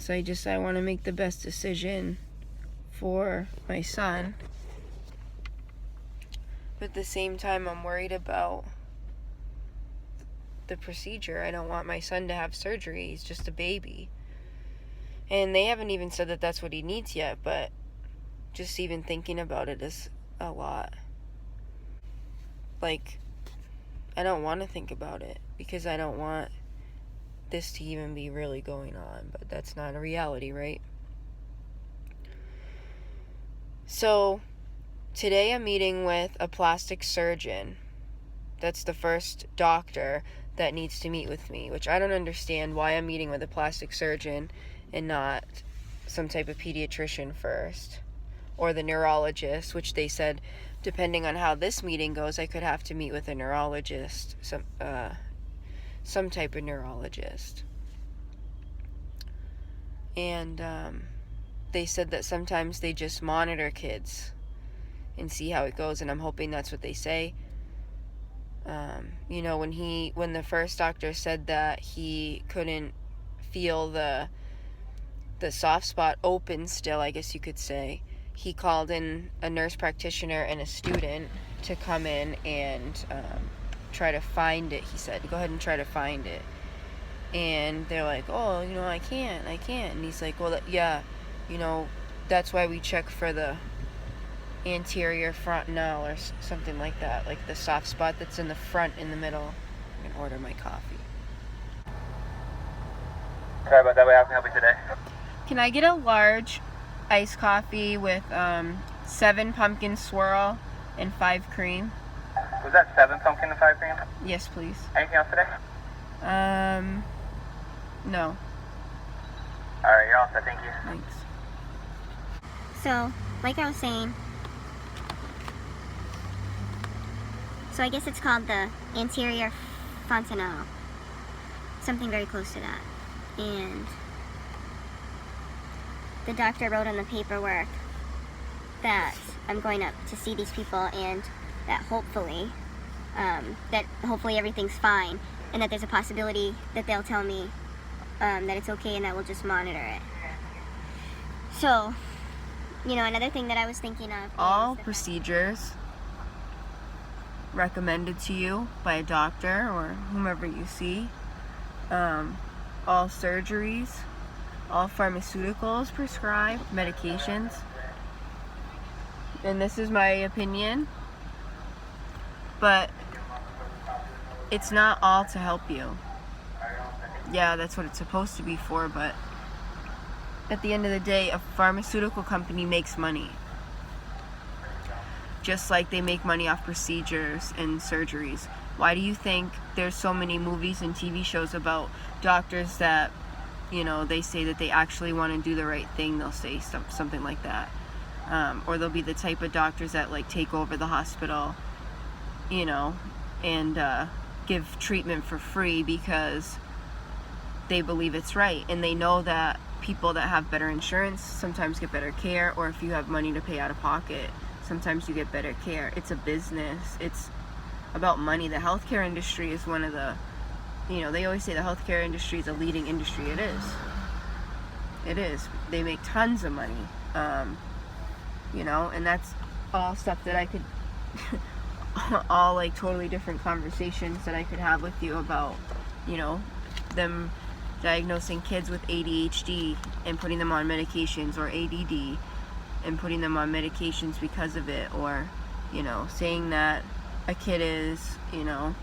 So I want to make the best decision for my son. But at the same time, I'm worried about the procedure. I don't want my son to have surgery. He's just a baby. And they haven't even said that that's what he needs yet, but just even thinking about it is a lot. Like, I don't want to think about it because I don't want this to even be really going on, but that's not a reality, right? So today I'm meeting with a plastic surgeon. That's the first doctor that needs to meet with me, which I don't understand why I'm meeting with a plastic surgeon and not some type of pediatrician first, or the neurologist, which they said depending on how this meeting goes, I could have to meet with a neurologist, some type of neurologist. And they said that sometimes they just monitor kids and see how it goes, and I'm hoping that's what they say. You know, when the first doctor said that he couldn't feel the soft spot open still, I guess you could say, he called in a nurse practitioner and a student to come in and try to find it. He said, go ahead and try to find it. And they're like, oh, you know, I can't. And he's like, well, yeah, you know, that's why we check for the anterior fontanelle or something like that, like the soft spot that's in the front in the middle. I'm gonna order my coffee. Sorry about that. How can I help you today? Can I get a large iced coffee with 7 pumpkin swirl and 5 cream? Was that 7 pumpkin and 5 cream? Yes, please. Anything else today? No. Alright, you're all set. Thank you. Thanks. So, like I was saying, so I guess it's called the Anterior Fontanelle. Something very close to that. And the doctor wrote on the paperwork that I'm going up to see these people, and that hopefully everything's fine, and that there's a possibility that they'll tell me that it's okay and that we'll just monitor it. So, you know, another thing that I was thinking of, all procedures recommended to you by a doctor or whomever you see, all surgeries, all pharmaceuticals prescribed, medications, and this is my opinion, but it's not all to help you. Yeah, that's what it's supposed to be for, but at the end of the day, a pharmaceutical company makes money. Just like they make money off procedures and surgeries. Why do you think there's so many movies and TV shows about doctors that, you know, they say that they actually want to do the right thing? They'll say something like that. Or they'll be the type of doctors that like take over the hospital, you know, and give treatment for free because they believe it's right. And they know that people that have better insurance sometimes get better care, or if you have money to pay out of pocket, sometimes you get better care. It's a business. It's about money. The healthcare industry is one of the, you know, they always say the healthcare industry is a leading industry. It is. It is. They make tons of money. You know, and that's all stuff that I could, all like totally different conversations that I could have with you about, you know, them diagnosing kids with ADHD and putting them on medications, or ADD and putting them on medications because of it, or, you know, saying that a kid is, you know,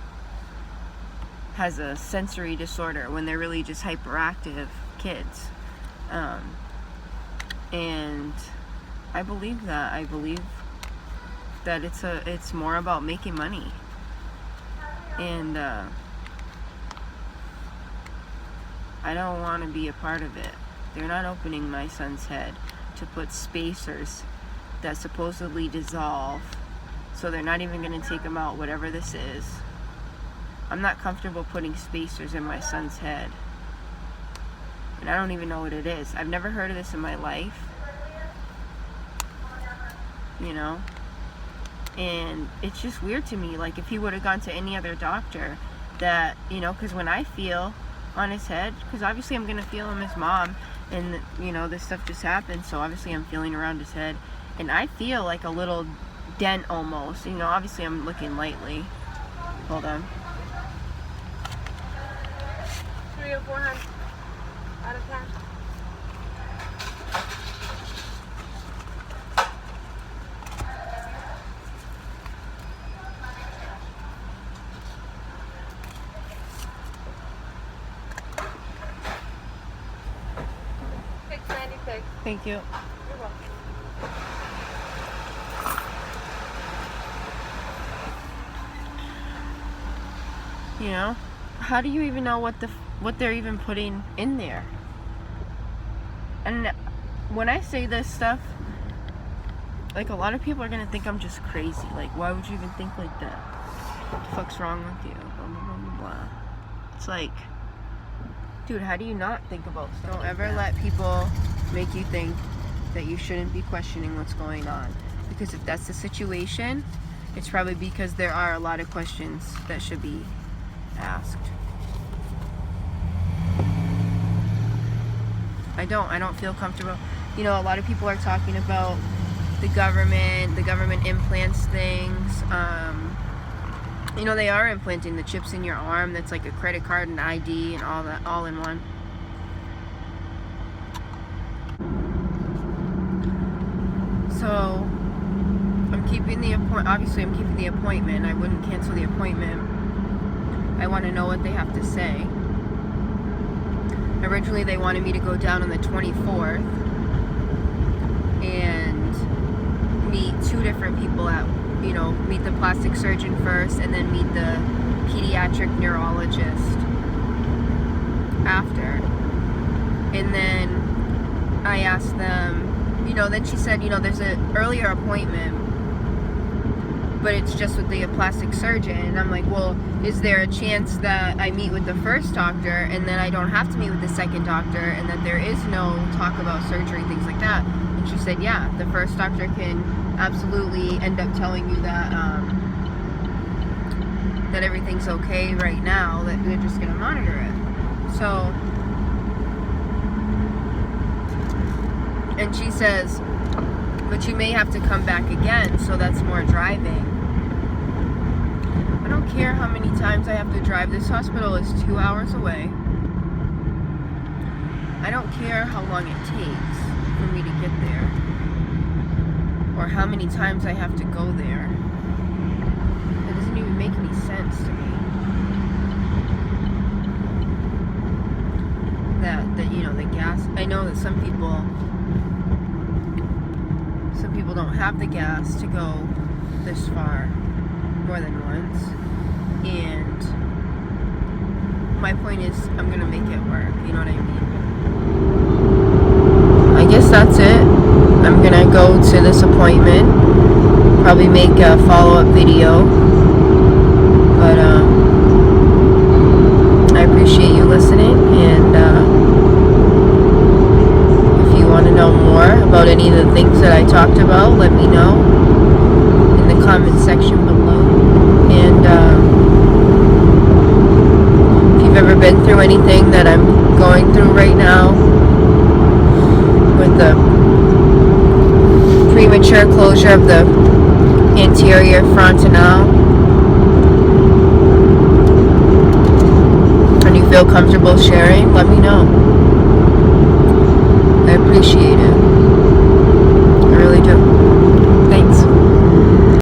has a sensory disorder when they're really just hyperactive kids. And I believe that. I believe that it's more about making money. And I don't want to be a part of it. They're not opening my son's head to put spacers that supposedly dissolve, so they're not even going to take him out, whatever this is. I'm not comfortable putting spacers in my son's head, and I don't even know what it is. I've never heard of this in my life, you know, and it's just weird to me. Like, if he would have gone to any other doctor that, you know, because when I feel on his head, because obviously I'm gonna feel him as mom, and you know, this stuff just happened, so obviously I'm feeling around his head, and I feel like a little dent almost. You know, obviously I'm looking lightly. Hold on. 3 or 400 out of 10. Thank you. You're welcome. You know, how do you even know what they're even putting in there? And when I say this stuff, like, a lot of people are gonna think I'm just crazy. Like, why would you even think like that? What the fuck's wrong with you? Blah blah blah blah blah. It's like, dude, how do you not think about stuff? Don't ever let people make you think that you shouldn't be questioning what's going on, because if that's the situation, it's probably because there are a lot of questions that should be asked. I don't feel comfortable. You know, a lot of people are talking about the government implants things. You know, they are implanting the chips in your arm. That's like a credit card and ID and all that, all in one. So I'm keeping the appointment. Obviously, I'm keeping the appointment. I wouldn't cancel the appointment. I want to know what they have to say. Originally, they wanted me to go down on the 24th and meet 2 different people at, you know, meet the plastic surgeon first and then meet the pediatric neurologist after. And then I asked them, you know, then she said, you know, there's an earlier appointment, but it's just with the plastic surgeon. And I'm like, well, is there a chance that I meet with the first doctor and then I don't have to meet with the second doctor, and that there is no talk about surgery, things like that? And she said, yeah, the first doctor can absolutely end up telling you that that everything's okay right now, that they're just gonna monitor it. So, and she says, but you may have to come back again, so that's more driving. I don't care how many times I have to drive. This hospital is 2 hours away. I don't care how long it takes for me to get there, or how many times I have to go there. It doesn't even make any sense to me. That you know, the gas. I know that some people don't have the gas to go this far more than once, and my point is, I'm gonna make it work. You know what I mean? I guess that's it. I'm gonna go to this appointment, probably make a follow-up video, but I appreciate you listening, and if you want to know more about any of the things that I talked about, let me know in the comment section below. And if you've ever been through anything that I'm going through right now with the premature closure of the anterior fontanelle, and you feel comfortable sharing, let me know. I appreciate